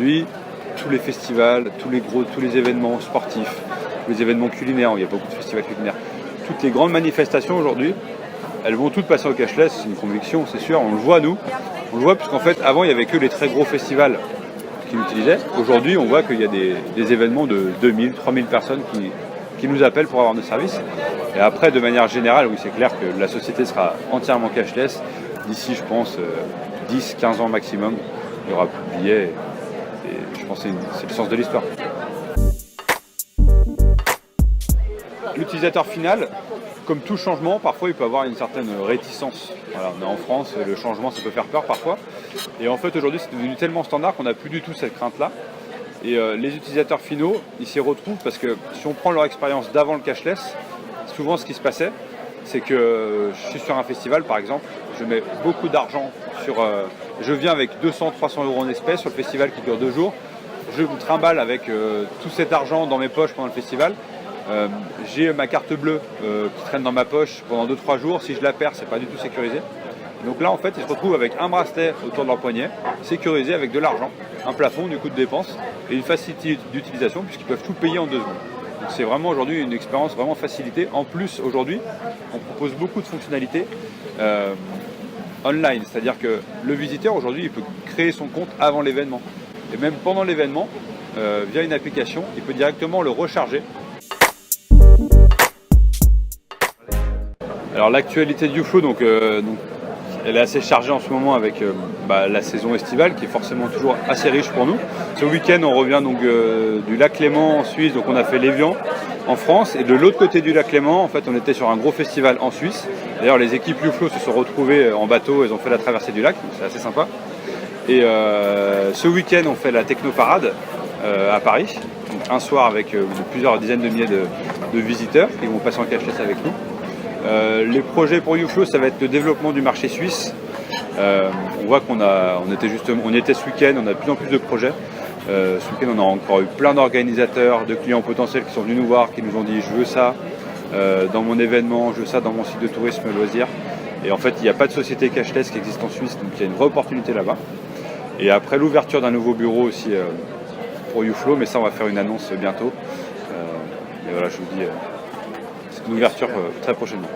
aujourd'hui, tous les festivals, tous les événements sportifs, tous les événements culinaires, il y a beaucoup de festivals culinaires, toutes les grandes manifestations aujourd'hui, elles vont toutes passer au cashless, c'est une conviction, c'est sûr, on le voit nous. On le voit puisqu'en fait, avant, il n'y avait que les très gros festivals qui l'utilisaient. Aujourd'hui, on voit qu'il y a des événements de 2000, 3000 personnes qui nous appellent pour avoir nos services. Et après, de manière générale, oui, c'est clair que la société sera entièrement cashless. D'ici, je pense, 10, 15 ans maximum, il n'y aura plus de billets. Et je pense que c'est le sens de l'histoire. L'utilisateur final, comme tout changement, parfois il peut avoir une certaine réticence. Voilà, on est en France, le changement ça peut faire peur parfois. Et en fait aujourd'hui c'est devenu tellement standard qu'on n'a plus du tout cette crainte-là. Et les utilisateurs finaux, ils s'y retrouvent parce que si on prend leur expérience d'avant le cashless, souvent ce qui se passait, c'est que je suis sur un festival par exemple, je mets beaucoup d'argent je viens avec 200, 300 euros en espèces sur le festival qui dure 2 jours. Je me trimballe avec tout cet argent dans mes poches pendant le festival. J'ai ma carte bleue qui traîne dans ma poche pendant 2-3 jours. Si je la perds, c'est pas du tout sécurisé. Donc là, en fait, ils se retrouvent avec un bracelet autour de leur poignet, sécurisé avec de l'argent, un plafond du coût de dépense et une facilité d'utilisation puisqu'ils peuvent tout payer en 2 secondes. Donc c'est vraiment aujourd'hui une expérience vraiment facilitée. En plus, aujourd'hui, on propose beaucoup de fonctionnalités online, c'est-à-dire que le visiteur aujourd'hui, il peut créer son compte avant l'événement et même pendant l'événement, via une application, il peut directement le recharger. Alors l'actualité de YouFlow, elle est assez chargée en ce moment avec la saison estivale qui est forcément toujours assez riche pour nous. Ce week-end on revient du lac Léman en Suisse, donc on a fait l'Évian en France et de l'autre côté du lac Léman en fait on était sur un gros festival en Suisse. D'ailleurs les équipes YouFlow se sont retrouvées en bateau, elles ont fait la traversée du lac, donc c'est assez sympa. Et ce week-end on fait la Technoparade à Paris, donc un soir avec plusieurs dizaines de milliers de visiteurs qui vont passer en cashless avec nous. Les projets pour YouFlow, ça va être le développement du marché suisse. On voit on y était ce week-end, on a de plus en plus de projets. Ce week-end, on a encore eu plein d'organisateurs, de clients potentiels qui sont venus nous voir, qui nous ont dit je veux ça dans mon événement, je veux ça dans mon site de tourisme loisirs. Et en fait, il n'y a pas de société cashless qui existe en Suisse, donc il y a une vraie opportunité là-bas. Et après l'ouverture d'un nouveau bureau aussi pour YouFlow, mais ça on va faire une annonce bientôt. Et voilà, je vous dis, c'est une ouverture très prochainement.